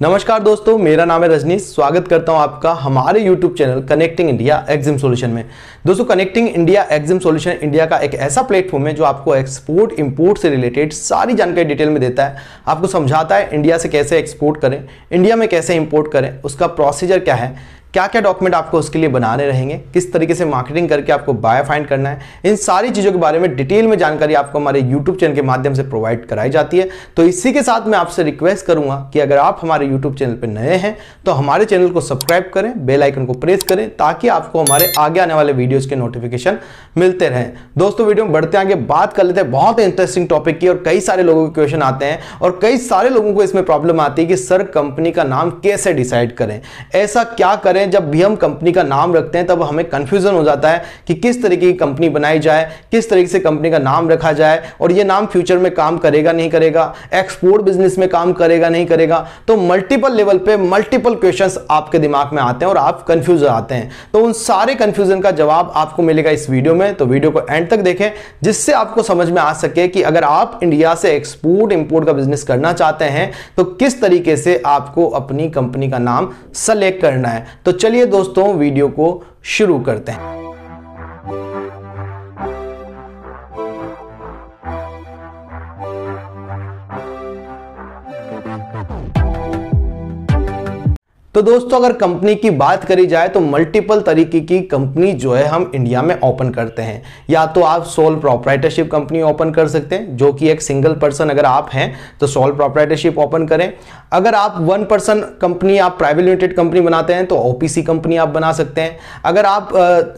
नमस्कार दोस्तों, मेरा नाम है रजनीश। स्वागत करता हूं आपका हमारे YouTube channel connecting India exam solution में। दोस्तों, connecting India exam solution India का एक ऐसा प्लेटफॉर्म है जो आपको एक्सपोर्ट इंपोर्ट से रिलेटेड सारी जानकारी डिटेल में देता है। आपको समझाता है इंडिया से कैसे एक्सपोर्ट करें, इंडिया में कैसे इंपोर्ट करें, उसका प्रोसीजर क्या है, क्या क्या डॉक्यूमेंट आपको उसके लिए बनाने रहेंगे, किस तरीके से मार्केटिंग करके आपको बाय फाइंड करना है, इन सारी चीज़ों के बारे में डिटेल में जानकारी आपको हमारे YouTube चैनल के माध्यम से प्रोवाइड कराई जाती है। तो इसी के साथ मैं आपसे रिक्वेस्ट करूंगा कि अगर आप हमारे YouTube चैनल पर नए हैं तो हमारे चैनल को सब्सक्राइब करें, बेल आइकन को प्रेस करें ताकि आपको हमारे आगे आने वाले वीडियोज़ के नोटिफिकेशन मिलते रहें। दोस्तों, वीडियो में बढ़ते आगे बात कर लेते हैं बहुत इंटरेस्टिंग टॉपिक की। और कई सारे लोगों के क्वेश्चन आते हैं और कई सारे लोगों को इसमें प्रॉब्लम आती है कि सर कंपनी का नाम कैसे डिसाइड करें, ऐसा क्या करें। जब भी हम कंपनी का नाम रखते हैं तब हमें कंफ्यूजन हो जाता है कि किस तरीके की कंपनी बनाई जाए, किस तरीके से कंपनी का नाम रखा जाए और ये नाम फ्यूचर में काम करेगा नहीं करेगा, एक्सपोर्ट बिजनेस में काम करेगा नहीं करेगा। तो मल्टीपल लेवल पे मल्टीपल क्वेश्चंस आपके दिमाग में आते हैं और आप कंफ्यूज हो जाते हैं। तो उन सारे कंफ्यूजन का जवाब आपको मिलेगा इस वीडियो में। तो वीडियो को एंड तक देखें जिससे आपको समझ में आ सके कि अगर आप इंडिया से एक्सपोर्ट इंपोर्ट का बिजनेस करना चाहते हैं तो किस तरीके से आपको अपनी कंपनी का नाम सेलेक्ट करना है। तो चलिए दोस्तों, वीडियो को शुरू करते हैं। तो दोस्तों, अगर कंपनी की बात करी जाए तो मल्टीपल तरीके की कंपनी जो है हम इंडिया में ओपन करते हैं। या तो आप सोल प्रोप्राइटरशिप कंपनी ओपन कर सकते हैं, जो कि एक सिंगल पर्सन अगर आप हैं तो सोल प्रोप्राइटरशिप ओपन करें। अगर आप वन पर्सन कंपनी, आप प्राइवेट लिमिटेड कंपनी बनाते हैं तो ओपीसी कंपनी आप बना सकते हैं। अगर आप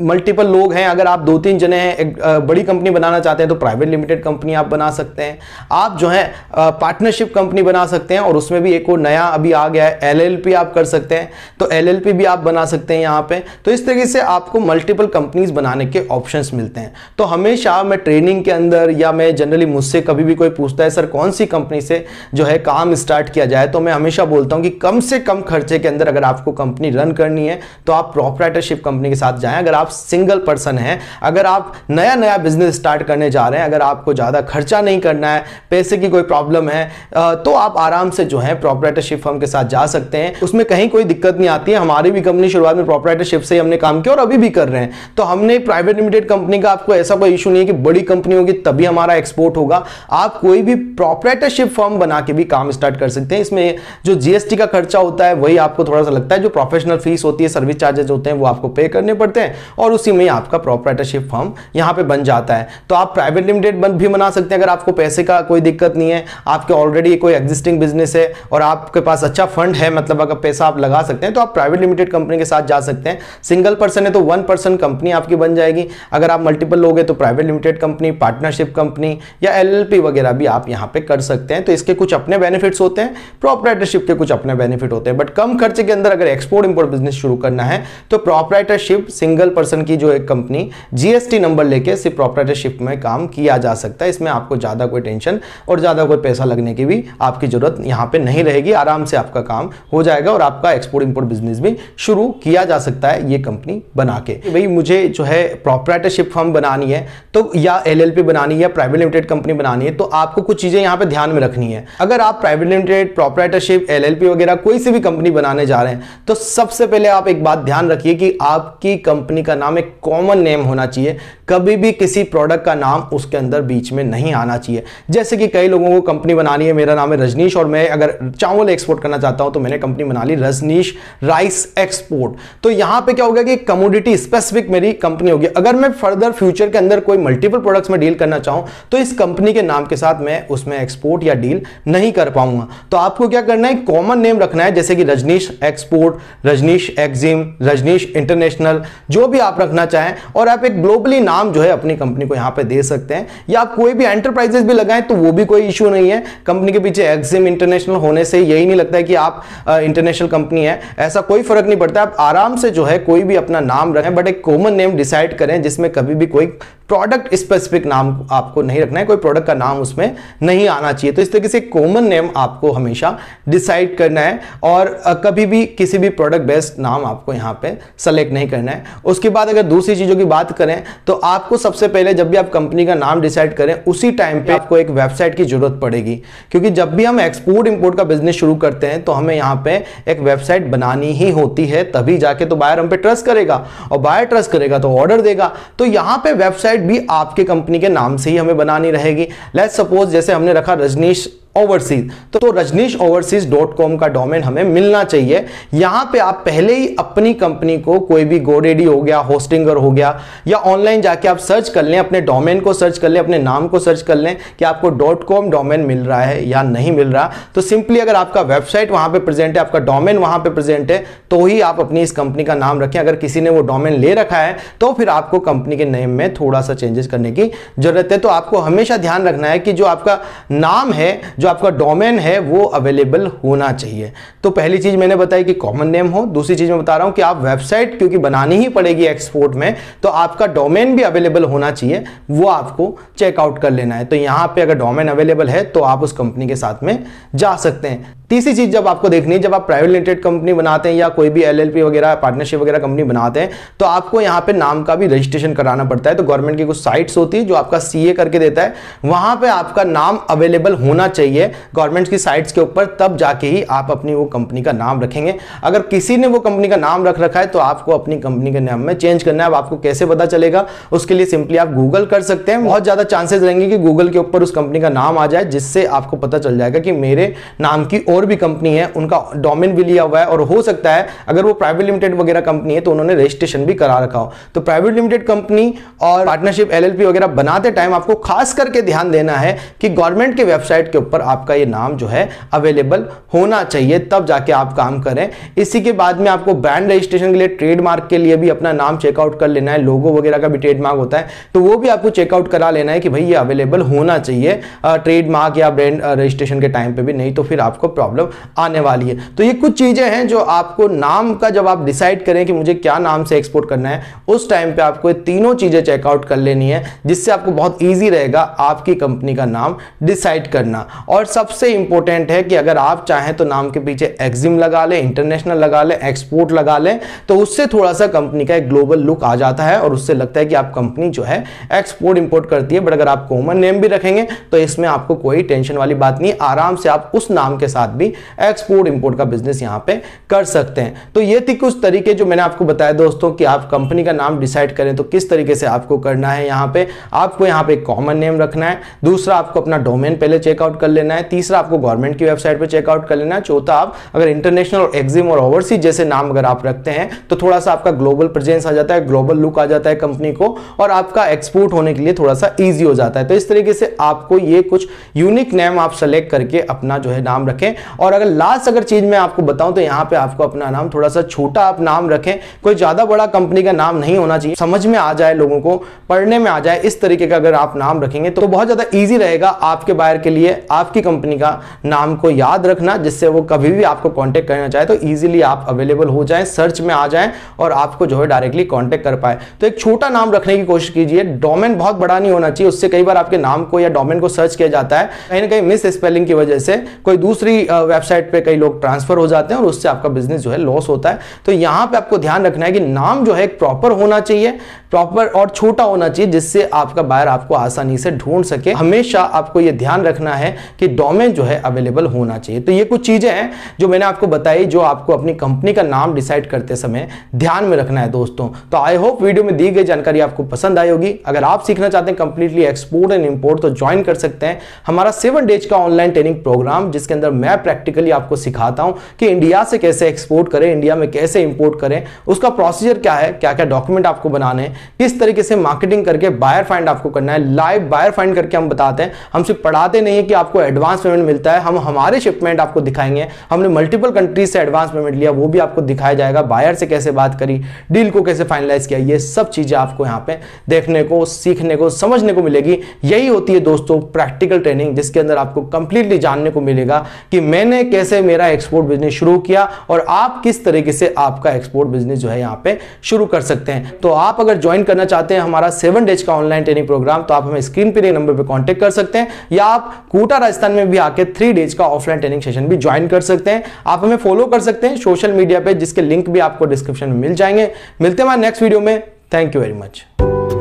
मल्टीपल लोग हैं, अगर आप 2-3 जने हैं, एक बड़ी कंपनी बनाना चाहते हैं तो प्राइवेट लिमिटेड कंपनी आप बना सकते हैं। आप जो है पार्टनरशिप कंपनी बना सकते हैं और उसमें भी एक और नया अभी आ गया है एलएलपी आप कर सकते हैं, तो एलएलपी भी आप बना सकते हैं यहां पे। तो इस तरीके से आपको मल्टीपल कंपनीज बनाने के ऑप्शंस मिलते हैं। तो हमेशा मैं ट्रेनिंग के अंदर या मैं जनरली मुझसे कभी भी कोई पूछता है सर कौन सी कंपनी से जो है काम स्टार्ट किया जाए, तो मैं हमेशा बोलता हूं कि कम से कम खर्चे के अंदर अगर आपको कंपनी रन करनी है तो आप प्रोप्राइटरशिप कंपनी के साथ जाएं। अगर आप सिंगल पर्सन हैं, अगर आप नया नया बिजनेस स्टार्ट करने जा रहे हैं, अगर आपको ज्यादा खर्चा नहीं करना है, पैसे की कोई प्रॉब्लम है, तो आप आराम से जो है प्रोप्राइटरशिप फर्म के साथ जा सकते हैं। उसमें कहीं कोई दिक्कत नहीं आती है। हमारी भी कंपनी शुरुआत में प्रोप्राइटरशिप से ही हमने काम किया और अभी भी कर रहे हैं। तो हमने प्राइवेट लिमिटेड कंपनी का आपको ऐसा कोई इशू नहीं है कि बड़ी कंपनी होगी तभी हमारा एक्सपोर्ट होगा। आप कोई भी प्रोप्राइटरशिप फर्म बना के भी काम स्टार्ट कर सकते हैं। इसमें जो जीएसटी का खर्चा होता है वही आपको थोड़ा सा लगता है, जो प्रोफेशनल फीस होती है, सर्विस चार्जेस होते हैं वो आपको पे करने पड़ते हैं और उसी में आपका प्रोप्राइटरशिप फर्म यहां पे बन जाता है। तो आप प्राइवेट लिमिटेड भी बना सकते हैं अगर आपको पैसे का कोई दिक्कत नहीं है, आपके ऑलरेडी कोई एग्जिस्टिंग बिजनेस है और आपके पास अच्छा फंड है, मतलब अगर पैसा आप लगा सकते हैं तो आप प्राइवेट लिमिटेड कंपनी के साथ जा सकते हैं। सिंगल पर्सन है तो वन पर्सन कंपनी आपकी बन जाएगी। अगर आप मल्टीपल लोग हैं तो private limited company, partnership company या एलएलपी वगैरह भी आप यहां पे कर सकते हैं। तो इसके कुछ अपने बेनिफिट्स होते हैं, प्रोप्राइटरशिप के कुछ अपने बेनिफिट होते हैं। बट कम खर्चे के अंदर अगर एक्सपोर्ट इंपोर्ट बिजनेस शुरू करना है तो प्रोप्राइटरशिप सिंगल पर्सन की जो एक कंपनी जीएसटी नंबर लेके सिर्फ प्रोप्राइटरशिप में काम किया जा सकता है। इसमें आपको ज्यादा कोई टेंशन और ज्यादा कोई पैसा लगने की भी आपकी जरूरत यहां पे नहीं रहेगी। आराम से आपका काम हो जाएगा और आपका एक्सपोर्ट इंपोर्ट बिजनेस भी शुरू किया जा सकता है ये कंपनी बना के। भाई मुझे जो है प्रोप्राइटरशिप फर्म बनानी है तो या एलएलपी बनानी है या प्राइवेट लिमिटेड कंपनी बनानी है तो आपको कुछ चीजें यहां पे ध्यान में रखनी है। अगर आप प्राइवेट लिमिटेड, प्रोप्राइटरशिप, एलएलपी वगैरह कोई सी भी कंपनी बनाने जा रहे हैं तो सबसे पहले आप एक बात ध्यान रखिए कि आपकी कंपनी का नाम एक कॉमन नेम होना चाहिए। कभी भी किसी प्रोडक्ट का नाम उसके अंदर बीच में नहीं आना चाहिए। जैसे कि कई लोगों को कंपनी बनानी है, मेरा नाम है रजनीश और मैं अगर चावल एक्सपोर्ट करना चाहता हूं तो मैंने कंपनी बना ली रजनीश राइस एक्सपोर्ट। तो यहां पे क्या होगा कि कमोडिटी स्पेसिफिक मेरी कंपनी होगी। अगर मैं फर्दर फ्यूचर के अंदर कोई मल्टीपल प्रोडक्ट्स में डील करना चाहूं तो इस कंपनी के नाम के साथ मैं उसमें एक्सपोर्ट या डील नहीं कर पाऊंगा। तो आपको क्या करना है, कॉमन नेम रखना है, जैसे कि रजनीश एक्सपोर्ट, रजनीश एक्जिम, रजनीश इंटरनेशनल, जो भी आप रखना चाहें। और आप एक ग्लोबली नाम जो है अपनी कंपनी को यहां पे दे सकते हैं या आप कोई भी एंटरप्राइजेस भी लगाएं तो वो भी कोई इशू नहीं है। कंपनी के पीछे एक्जिम इंटरनेशनल होने से यही नहीं लगता है कि आप इंटरनेशनल कंपनी है, ऐसा कोई फर्क नहीं पड़ता। आप आराम से जो है कोई भी अपना नाम रखें, बट एक कॉमन नेम डिसाइड करें जिसमें कभी भी कोई प्रोडक्ट स्पेसिफिक नाम आपको नहीं रखना है, कोई प्रोडक्ट का नाम उसमें नहीं आना चाहिए। तो इस तरीके से कॉमन नेम आपको हमेशा डिसाइड करना है और कभी भी किसी भी प्रोडक्ट बेस्ड नाम आपको यहां पे सेलेक्ट नहीं करना है। उसके बाद अगर दूसरी चीजों की बात करें तो आपको सबसे पहले जब भी आप कंपनी का नाम डिसाइड करें उसी टाइम पे आपको एक वेबसाइट की जरूरत पड़ेगी, क्योंकि जब भी हम एक्सपोर्ट इंपोर्ट का बिजनेस शुरू करते हैं तो हमें यहां पे एक वेबसाइट बनानी ही होती है, तभी जाके तो बायर हम पे ट्रस्ट करेगा और बायर ट्रस्ट करेगा तो ऑर्डर देगा। तो यहां पे वेबसाइट भी आपके कंपनी के नाम से ही हमें बनानी रहेगी। लेट्स सपोज जैसे हमने रखा रजनीश ओवरसीज, तो rajneeshoverseas.com का डोमेन हमें मिलना चाहिए। यहां पे आप पहले ही अपनी कंपनी को कोई भी GoDaddy हो गया, होस्टिंगर हो गया, या ऑनलाइन जाके आप सर्च कर लें, अपने डोमेन को सर्च कर लें, अपने नाम को सर्च कर लें कि आपको .com डोमेन मिल रहा है या नहीं मिल रहा। तो सिंपली अगर आपका वेबसाइट वहां पे प्रेजेंट है, आपका डोमेन वहां पे प्रेजेंट है, तो ही आप अपनी इस कंपनी का नाम रखें। अगर किसी ने वो डोमेन ले रखा है तो फिर आपको कंपनी के नेम में थोड़ा सा चेंजेस करने की जरूरत है। तो आपको हमेशा ध्यान रखना है कि जो आपका नाम है, जो आपका डोमेन है, वो अवेलेबल होना चाहिए। तो पहली चीज मैंने बताई कि कॉमन नेम हो। दूसरी चीज मैं बता रहा हूं कि आप वेबसाइट क्योंकि बनानी ही पड़ेगी एक्सपोर्ट में, तो आपका डोमेन भी अवेलेबल होना चाहिए, वो आपको चेकआउट कर लेना है। तो यहां पे अगर डोमेन अवेलेबल है तो आप उस कंपनी के साथ में जा सकते हैं। तीसरी चीज जब आपको देखनी है, जब आप प्राइवेट लिमिटेड कंपनी बनाते हैं या कोई भी LLP वगैरह पार्टनरशिप वगैरह कंपनी बनाते हैं, तो आपको यहां पे नाम का भी रजिस्ट्रेशन कराना पड़ता है। तो गवर्नमेंट की कुछ साइट्स होती है जो आपका CA करके देता है, वहां पे आपका नाम अवेलेबल होना चाहिए गवर्नमेंट की साइट्स के ऊपर, तब जाके ही आप अपनी वो कंपनी का नाम रखेंगे। अगर किसी ने वो कंपनी का नाम रख रखा है तो आपको अपनी कंपनी के नाम में चेंज करना है। अब आपको कैसे पता चलेगा, उसके लिए सिंपली आप गूगल कर सकते हैं। बहुत ज्यादा चांसेस रहेंगे कि गूगल के ऊपर उस कंपनी का नाम आ जाए, जिससे आपको पता चल जाएगा कि मेरे नाम की और भी कंपनी है, उनका डोमेन भी लिया हुआ है, और हो सकता है अगर वो प्राइवेट लिमिटेड वगैरह कंपनी है तो उन्होंने रजिस्ट्रेशन भी करा रखा हो। तो प्राइवेट लिमिटेड कंपनी और पार्टनरशिप LLP वगैरह बनाते टाइम आपको खास करके ध्यान देना है कि गवर्नमेंट के वेबसाइट के ऊपर आपका ये नाम जो है अवेलेबल होना चाहिए, तब जाके आप काम करें। इसी के बाद में आपको ब्रांड रजिस्ट्रेशन के लिए, ट्रेडमार्क के लिए भी अपना नाम चेकआउट कर लेना है। लोगो वगैरह का भी ट्रेडमार्क होता है, तो वो भी आपको चेकआउट करा लेना है कि भाई ये अवेलेबल होना चाहिए ट्रेडमार्क या ब्रांड रजिस्ट्रेशन के टाइम पे भी, नहीं तो फिर आपको प्रॉब्लम आने वाली है। तो ये कुछ चीजें हैं जो आपको नाम का, जब आप डिसाइड करें कि मुझे क्या नाम से एक्सपोर्ट करना है, उस टाइम पे आपको ये तीनों चीजें चेकआउट कर लेनी है, जिससे आपको बहुत इजी रहेगा आपकी कंपनी का नाम डिसाइड करना। और सबसे इंपॉर्टेंट है कि अगर आप चाहें तो नाम के पीछे एक्जिम लगा लें, इंटरनेशनल लगा लें, एक्सपोर्ट लगा लें, तो उससे थोड़ा सा कंपनी का एक ग्लोबल लुक आ जाता है और उससे लगता है कि आप कंपनी जो है एक्सपोर्ट इंपोर्ट करती है। बट अगर आप कॉमन नेम भी रखेंगे तो इसमें आपको कोई टेंशन वाली बात नहीं, आराम से आप उस नाम के साथ भी एक्सपोर्ट इंपोर्ट का बिजनेस यहां पे कर सकते हैं। तो ये थी कुछ तरीके जो मैंने आपको बताया दोस्तों कि आप कंपनी का नाम डिसाइड करें तो किस तरीके से आपको करना है। यहां पे आपको यहां पे कॉमन नेम रखना है, दूसरा आपको अपना डोमेन पहले चेकआउट कर लेना है, तीसरा आपको गवर्नमेंट की वेबसाइट पे चेकआउट कर लेना है, चौथा आप अगर इंटरनेशनल और एक्जिम और ओवरसीज जैसे नाम अगर आप रखते हैं तो थोड़ा सा आपका ग्लोबल प्रेजेंस आ जाता है, ग्लोबल लुक आ जाता है कंपनी को, और आपका एक्सपोर्ट होने के लिए थोड़ा सा ईजी हो जाता है। तो इस तरीके से आपको ये कुछ यूनिक नेम आप सेलेक्ट करके अपना जो है नाम रखें। और अगर लास्ट अगर चीज मैं आपको बताऊं तो यहां पे आपको अपना नाम थोड़ा सा छोटा आप नाम रखें, कोई ज्यादा बड़ा कंपनी का नाम नहीं होना चाहिए, समझ में आ जाए, लोगों को पढ़ने में आ जाए, इस तरीके का अगर आप नाम रखेंगे तो बहुत ज्यादा इजी रहेगा आपके बायर के लिए आपकी कंपनी का नाम को याद रखना, जिससे वो कभी भी आपको कांटेक्ट करना चाहे तो इजीली आप अवेलेबल हो जाएं, सर्च में आ जाएं और आपको जो है डायरेक्टली कांटेक्ट कर पाए। तो एक छोटा नाम रखने की कोशिश कीजिए, डोमेन बहुत बड़ा नहीं होना चाहिए, उससे कई बार आपके नाम को या डोमेन को सर्च किया जाता है, कहीं ना कहीं मिस स्पेलिंग की वजह से कोई दूसरी वेबसाइट पे कई लोग ट्रांसफर हो जाते हैं और उससे आपका बिजनेस जो है लॉस होता है। तो यहां पे आपको ध्यान रखना है कि नाम जो है प्रॉपर होना चाहिए, प्रॉपर और छोटा होना चाहिए, जिससे आपका बायर आपको आसानी से ढूंढ सके। हमेशा आपको यह ध्यान रखना है कि डोमेन जो है अवेलेबल होना चाहिए। तो ये कुछ चीजें हैं जो मैंने आपको बताई, जो आपको अपनी कंपनी का नाम डिसाइड करते समय ध्यान में रखना है दोस्तों। तो आई होप वीडियो में दी गई जानकारी आपको पसंद आई होगी। अगर आप सीखना चाहते हैं कंप्लीटली एक्सपोर्ट एंड इंपोर्ट तो ज्वाइन कर सकते हैं हमारा 7 डेज का ऑनलाइन ट्रेनिंग प्रोग्राम, जिसके अंदर मैं प्रैक्टिकली आपको सिखाता हूं कि इंडिया से कैसे एक्सपोर्ट करें, इंडिया में कैसे इंपोर्ट करें, उसका प्रोसीजर क्या है, क्या क्या डॉक्यूमेंट आपको बनाने हैं, किस तरीके से मार्केटिंग करके बायर फाइंड आपको करना है। लाइव बायर फाइंड करके हम बताते हैं, हम सिर्फ पढ़ाते नहीं है कि आपको एडवांस पेमेंट मिलता है, हम हमारे शिपमेंट आपको दिखाएंगे, हमने मल्टीपल कंट्रीज से एडवांस पेमेंट लिया वो भी आपको दिखाया जाएगा, बायर से कैसे बात करी, डील को कैसे फाइनलाइज किया, ये सब चीजें आपको यहाँ पे देखने को, सीखने को, समझने को मिलेगी। यही होती है दोस्तों प्रैक्टिकल ट्रेनिंग, जिसके अंदर आपको कंप्लीटली जानने को मिलेगा कि मैंने कैसे मेरा एक्सपोर्ट बिजनेस शुरू किया और आप किस तरीके से आपका एक्सपोर्ट बिजनेस जो है यहाँ पे शुरू कर सकते हैं। तो आप अगर ज्वाइन करना चाहते हैं हमारा 7 डेज का ऑनलाइन ट्रेनिंग प्रोग्राम, तो आप हमें स्क्रीन पे नंबर पे कांटेक्ट कर सकते हैं, या आप कोटा राजस्थान में भी आके 3 डेज का ऑफलाइन ट्रेनिंग सेशन भी ज्वाइन कर सकते हैं। आप हमें फॉलो कर सकते हैं सोशल मीडिया पे, जिसके लिंक भी आपको डिस्क्रिप्शन में मिल जाएंगे। मिलते हैं हमारे नेक्स्ट वीडियो में। Thank you very much.